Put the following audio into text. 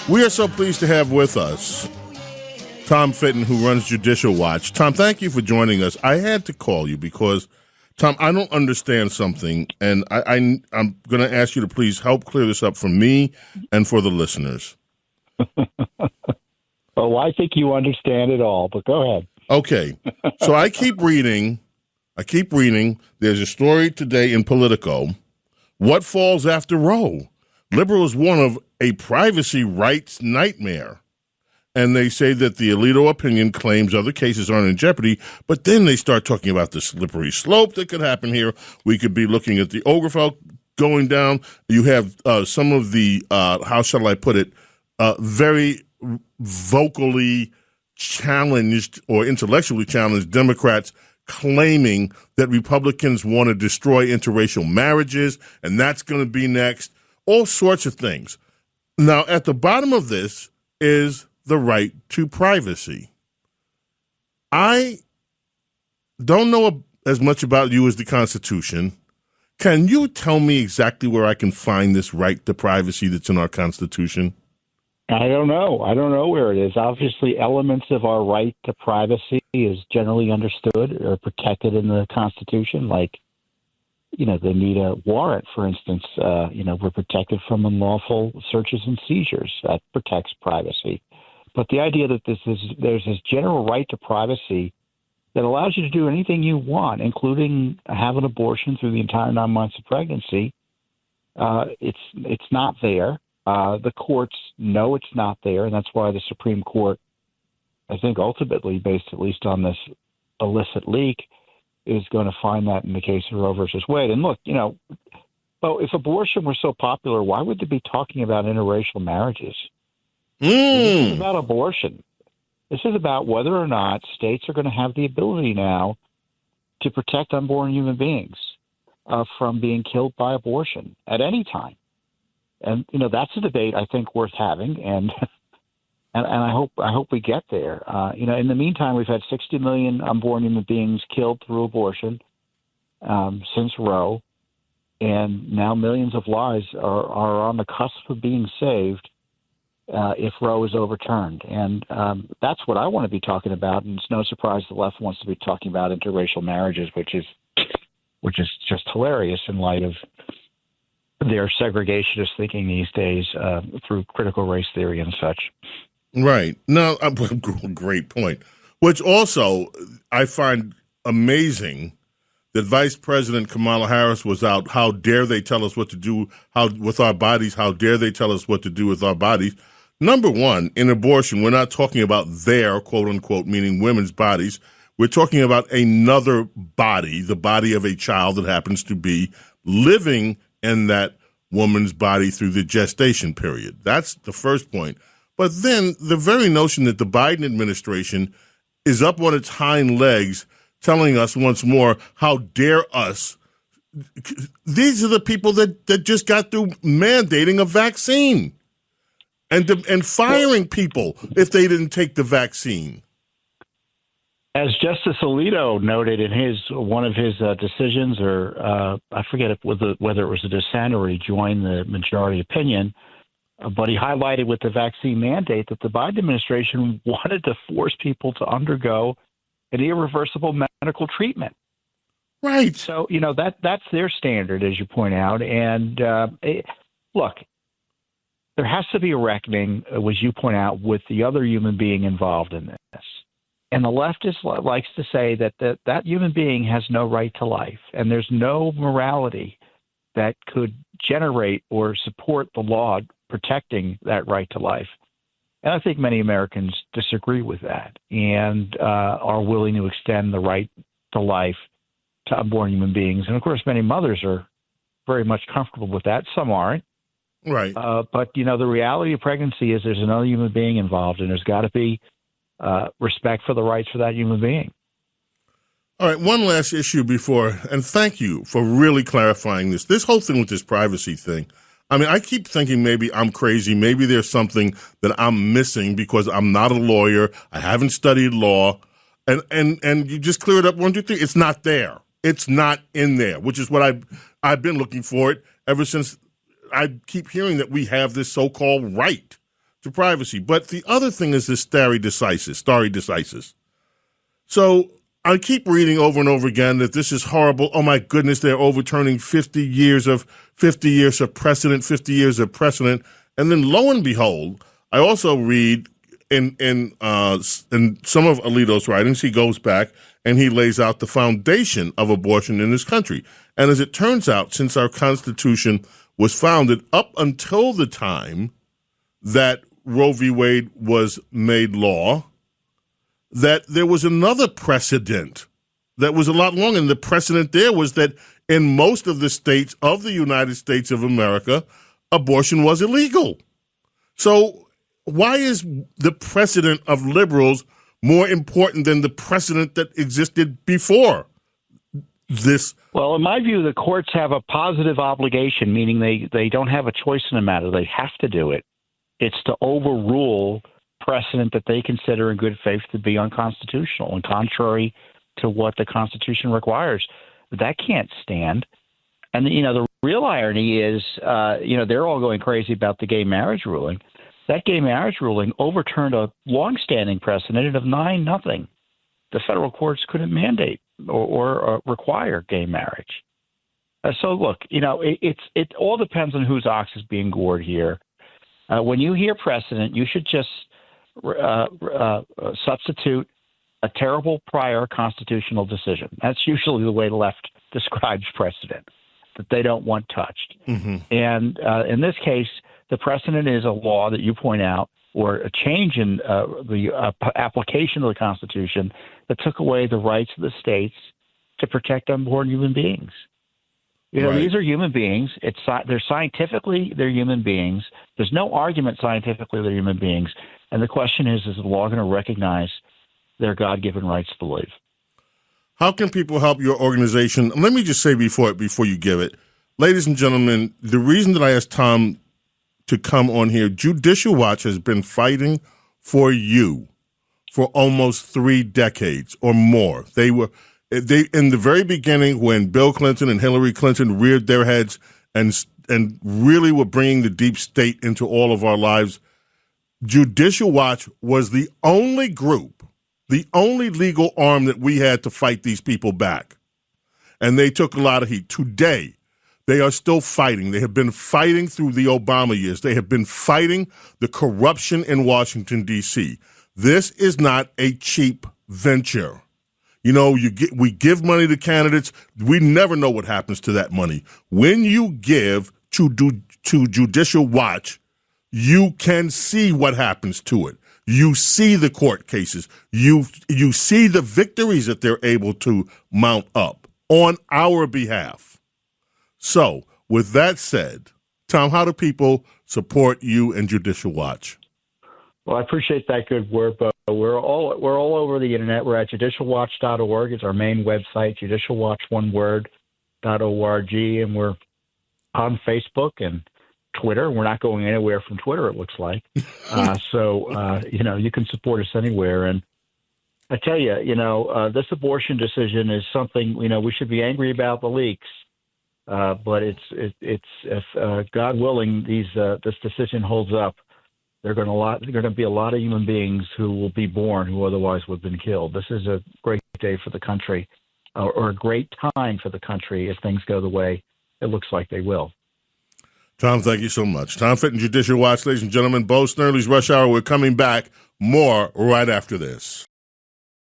We are so pleased to have with us Tom Fitton, who runs Judicial Watch. Tom, thank you for joining us. I had to call you because, Tom, I don't understand something, and I'm going to ask you to please help clear this up for me and for the listeners. Well, I think you understand it all, but go ahead. Okay. So I keep reading. There's a story today in Politico. What falls after Roe? Liberals warn of a privacy rights nightmare. And they say that the Alito opinion claims other cases aren't in jeopardy, but then they start talking about the slippery slope that could happen here. We could be looking at the Obergefell going down. You have some of the, how shall I put it, very vocally challenged or intellectually challenged Democrats claiming that Republicans want to destroy interracial marriages, and that's going to be next. All sorts of things. Now, at the bottom of this is the right to privacy. I don't know as much about you as the Constitution. Can you tell me exactly where I can find this right to privacy that's in our Constitution? I don't know. I don't know where it is. Obviously, elements of our right to privacy is generally understood or protected in the Constitution, like, they need a warrant, for instance. We're protected from unlawful searches and seizures. That protects privacy. But the idea that there's this general right to privacy that allows you to do anything you want, including have an abortion through the entire 9 months of pregnancy, it's not there. The courts know it's not there, and that's why the Supreme Court, I think ultimately, based at least on this illicit leak, is going to find that in the case of Roe versus Wade. And look, but if abortion were so popular, why would they be talking about interracial marriages? This is about abortion. This is about whether or not states are going to have the ability now to protect unborn human beings from being killed by abortion at any time. And that's a debate I think worth having, and I hope we get there. In the meantime, we've had 60 million unborn human beings killed through abortion since Roe, and now millions of lives are on the cusp of being saved if Roe is overturned. And that's what I want to be talking about. And it's no surprise the left wants to be talking about interracial marriages, which is just hilarious in light of their segregationist thinking these days through critical race theory and such. Right. No, great point. Which also I find amazing that Vice President Kamala Harris was out. How dare they tell us what to do with our bodies? How dare they tell us what to do with our bodies? Number one, in abortion, we're not talking about their, quote unquote, meaning women's bodies. We're talking about another body, the body of a child that happens to be living in that woman's body through the gestation period. That's the first point. But then the very notion that the Biden administration is up on its hind legs telling us once more, how dare us. These are the people that just got through mandating a vaccine and firing people if they didn't take the vaccine. As Justice Alito noted in one of his decisions, or I forget whether it was a dissent or he joined the majority opinion, but he highlighted with the vaccine mandate that the Biden administration wanted to force people to undergo an irreversible medical treatment. Right. So, that's their standard, as you point out. And look, there has to be a reckoning, as you point out, with the other human being involved in this. And the leftist likes to say that human being has no right to life, and there's no morality that could generate or support the law protecting that right to life. And I think many Americans disagree with that and are willing to extend the right to life to unborn human beings. And, of course, many mothers are very much comfortable with that. Some aren't. Right. But, the reality of pregnancy is there's another human being involved, and there's got to be respect for the rights for that human being. All right, one last issue before, and thank you for really clarifying this. This whole thing with this privacy thing, I mean, I keep thinking maybe I'm crazy. Maybe there's something that I'm missing because I'm not a lawyer. I haven't studied law. And you just clear it up 1, 2, 3. It's not there. It's not in there, which is what I've been looking for it ever since I keep hearing that we have this so-called right to privacy. But the other thing is this stare decisis. So I keep reading over and over again that this is horrible. Oh my goodness, they're overturning 50 years of precedent. And then lo and behold, I also read in some of Alito's writings, he goes back and he lays out the foundation of abortion in this country. And as it turns out, since our Constitution was founded up until the time that Roe v. Wade was made law, that there was another precedent that was a lot longer. And the precedent there was that in most of the states of the United States of America, abortion was illegal. So why is the precedent of liberals more important than the precedent that existed before this? Well, in my view, the courts have a positive obligation, meaning they don't have a choice in the matter. They have to do it. It's to overrule precedent that they consider in good faith to be unconstitutional and contrary to what the Constitution requires. That can't stand. And, the real irony is, they're all going crazy about the gay marriage ruling. That gay marriage ruling overturned a longstanding precedent of 9-0. The federal courts couldn't mandate or require gay marriage. So, look, it all depends on whose ox is being gored here. When you hear precedent, you should just substitute a terrible prior constitutional decision. That's usually the way the left describes precedent, that they don't want touched. Mm-hmm. And in this case, the precedent is a law that you point out, or a change in the application of the Constitution that took away the rights of the states to protect unborn human beings. Right. These are human beings. They're human beings. There's no argument scientifically they're human beings. And the question is the law going to recognize their God-given rights to live? How can people help your organization? Let me just say before you give it, ladies and gentlemen, the reason that I asked Tom to come on here, Judicial Watch has been fighting for you for almost 3 decades or more. They in the very beginning, when Bill Clinton and Hillary Clinton reared their heads and really were bringing the deep state into all of our lives, Judicial Watch was the only group, the only legal arm that we had to fight these people back. And they took a lot of heat. Today, they are still fighting. They have been fighting through the Obama years. They have been fighting the corruption in Washington, D.C. This is not a cheap venture. We give money to candidates. We never know what happens to that money. When you give to Judicial Watch, you can see what happens to it. You see the court cases. You see the victories that they're able to mount up on our behalf. So, with that said, Tom, how do people support you and Judicial Watch? Well, I appreciate that good word, but we're all over the internet. We're at judicialwatch.org. It's our main website, judicialwatch1word.org, and we're on Facebook and Twitter. We're not going anywhere from Twitter, it looks like. So you can support us anywhere. And I tell you, this abortion decision is something, we should be angry about the leaks. But it's if God willing, this decision holds up, there are going to be a lot of human beings who will be born who otherwise would have been killed. This is a great day for the country, or a great time for the country if things go the way it looks like they will. Tom, thank you so much. Tom Fitton, Judicial Watch, ladies and gentlemen. Bo Snerdley's Rush Hour. We're coming back more right after this.